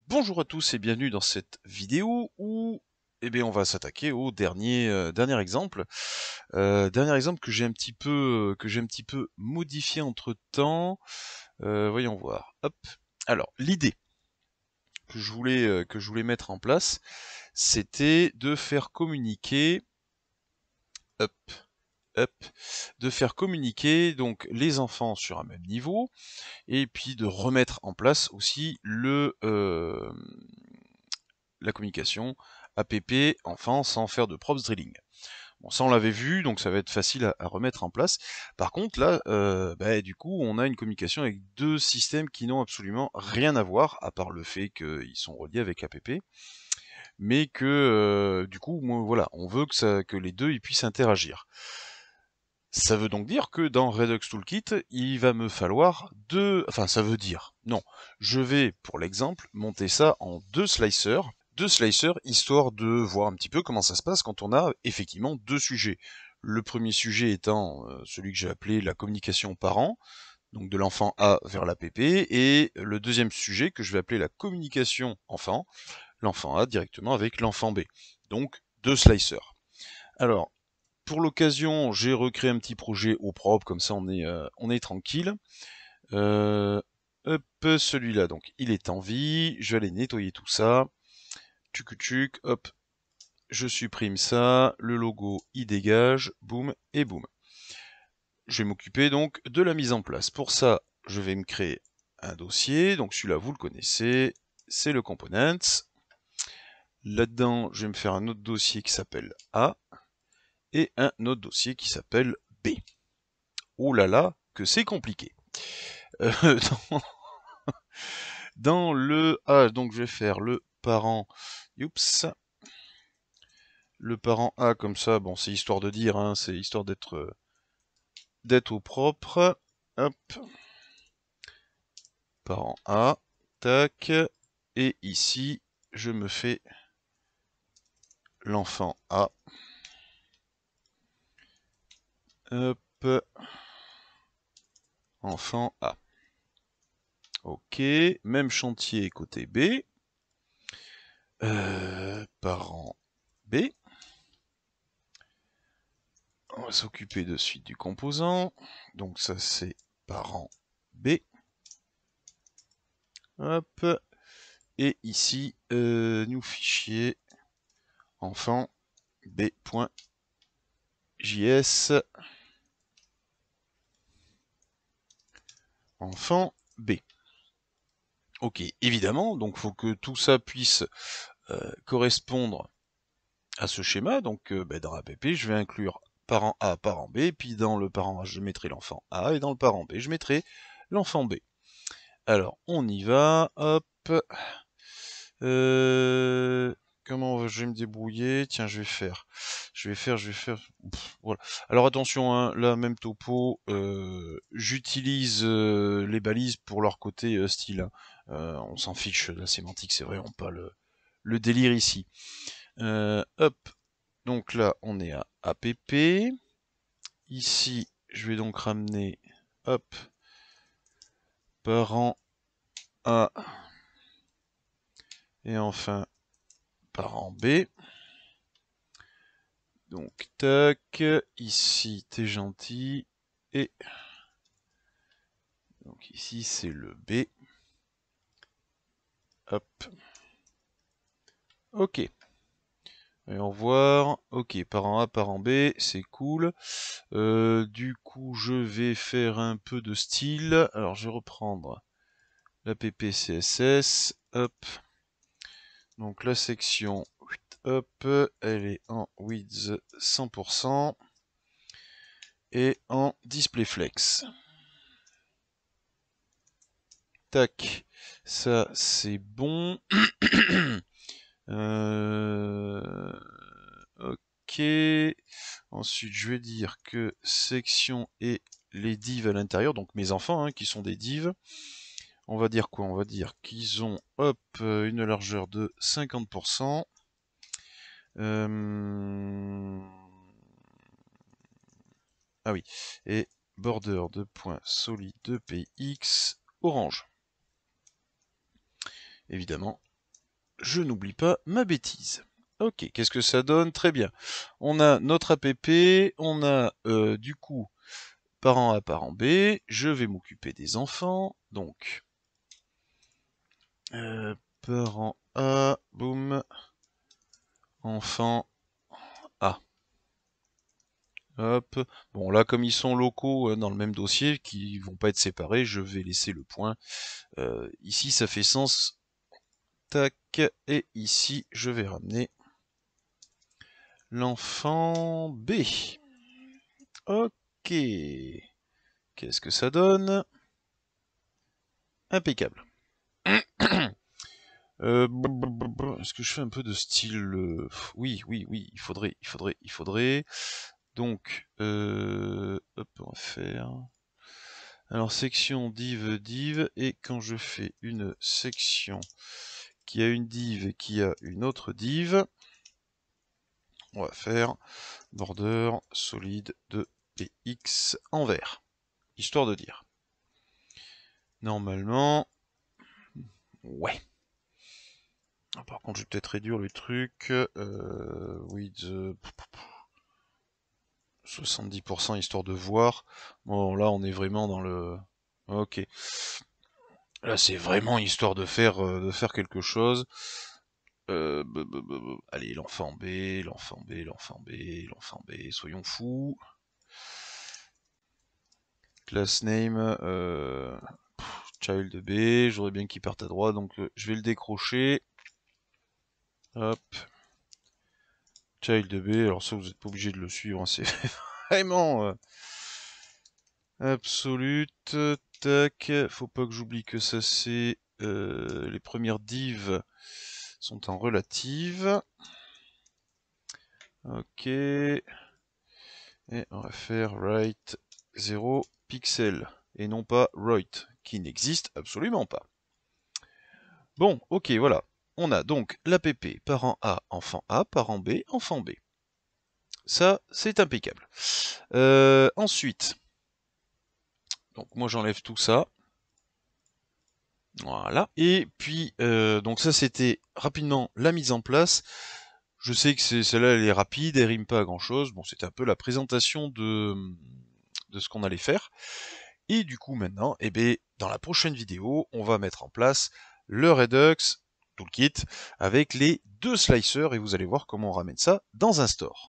Bonjour à tous et bienvenue dans cette vidéo où on va s'attaquer au dernier exemple. Dernier exemple que j'ai un petit peu modifié entre temps. Voyons voir. Hop. Alors l'idée que je voulais mettre en place, c'était de faire communiquer, hop, hop, de faire communiquer donc les enfants sur un même niveau et puis de remettre en place aussi la communication APP enfant sans faire de props drilling. Bon, ça on l'avait vu, donc ça va être facile à remettre en place. Par contre là, du coup, on a une communication avec deux systèmes qui n'ont absolument rien à voir, à part le fait qu'ils sont reliés avec APP, mais que du coup, moi, voilà, on veut que les deux ils puissent interagir. Ça veut donc dire que dans Redux Toolkit, il va me falloir enfin ça veut dire, non, je vais, pour l'exemple, monter ça en deux slicers, histoire de voir un petit peu comment ça se passe quand on a effectivement deux sujets. Le premier sujet étant celui que j'ai appelé la communication parent, donc de l'enfant A vers l'APP, et le deuxième sujet que je vais appeler la communication enfant, l'enfant A directement avec l'enfant B. Donc deux slicers. Alors, pour l'occasion, j'ai recréé un petit projet au propre, comme ça on est tranquille. Hop, celui-là, donc il est en vie, je vais aller nettoyer tout ça. Tchuc, hop, je supprime ça, le logo il dégage, boum et boum. Je vais m'occuper donc de la mise en place. Pour ça, je vais me créer un dossier, donc celui-là vous le connaissez, c'est le components. Là-dedans, je vais me faire un autre dossier qui s'appelle A et un autre dossier qui s'appelle B. Oh là là, que c'est compliqué. Euh, dans, dans le A, donc je vais faire le parent, oups, le parent A comme ça, bon c'est histoire de dire, hein, c'est histoire d'être au propre. Hop, parent A, tac, et ici je me fais l'enfant A. Hop, enfant A. Ok, même chantier côté B. Parent B. On va s'occuper de suite du composant. Donc ça c'est parent B. Hop. Et ici, new fichier enfant b.js enfant B. Ok, évidemment, donc faut que tout ça puisse correspondre à ce schéma. Donc dans app, je vais inclure parent A, parent B, puis dans le parent A, je mettrai l'enfant A, et dans le parent B, je mettrai l'enfant B. Alors, on y va, hop. Comment je vais me débrouiller? Tiens, je vais faire. Voilà. Alors attention, hein, là même topo, j'utilise les balises pour leur côté style, hein. On s'en fiche de la sémantique, c'est vraiment pas le délire ici. Hop. Donc là, on est à app. Ici, je vais donc ramener, hop, parent A et enfin parent B. Donc, tac, ici, t'es gentil, et donc ici, c'est le B. Hop, ok. Voyons voir, ok, parent A, parent B, c'est cool. Du coup, je vais faire un peu de style. Alors, je vais reprendre l'app CSS, hop. Donc, la section, hop, elle est en width 100% et en display flex. Tac, ça c'est bon. Ok. Ensuite, je vais dire que section et les divs à l'intérieur, donc mes enfants, hein, qui sont des divs. On va dire quoi? On va dire qu'ils ont, hop, une largeur de 50%. Ah oui. Et border de point solide de px orange. Évidemment, je n'oublie pas ma bêtise. Ok, qu'est-ce que ça donne? Très bien. On a notre app, on a du coup parent A, parent B. Je vais m'occuper des enfants. Donc, parent A, boum, enfant A. Hop. Bon, là, comme ils sont locaux dans le même dossier, qui vont pas être séparés, je vais laisser le point. Ici, ça fait sens. Tac. Et ici, je vais ramener l'enfant B. Ok. Qu'est-ce que ça donne? Impeccable. Est-ce que je fais un peu de style... Oui, oui, il faudrait. Donc, hop, on va faire... Alors, section div, et quand je fais une section qui a une div et qui a une autre div, on va faire border solide de px en vert, histoire de dire. Normalement, ouais. Par contre, je vais peut-être réduire le truc. Width 70% histoire de voir. Bon, là, on est vraiment dans le... Ok. Là, c'est vraiment histoire de faire quelque chose. Allez, l'enfant B, l'enfant B, l'enfant B, l'enfant B, soyons fous. Class name, child B, j'aurais bien qu'il parte à droite, donc je vais le décrocher. Hop. Child B, alors ça, vous n'êtes pas obligé de le suivre, hein, c'est vraiment... Absolute, tac, faut pas que j'oublie que ça c'est les premières divs sont en relative. Ok. Et on va faire write 0 pixel et non pas write, qui n'existe absolument pas. Bon, ok, voilà. On a donc l'app parent A, enfant A, parent B, enfant B. Ça, c'est impeccable. Ensuite, donc moi j'enlève tout ça. Voilà. Et puis, donc ça c'était rapidement la mise en place. Je sais que celle-là elle est rapide, elle rime pas à grand chose. Bon, c'était un peu la présentation de ce qu'on allait faire. Et du coup maintenant, eh bien, dans la prochaine vidéo, on va mettre en place le Redux Toolkit avec les deux slicers et vous allez voir comment on ramène ça dans un store.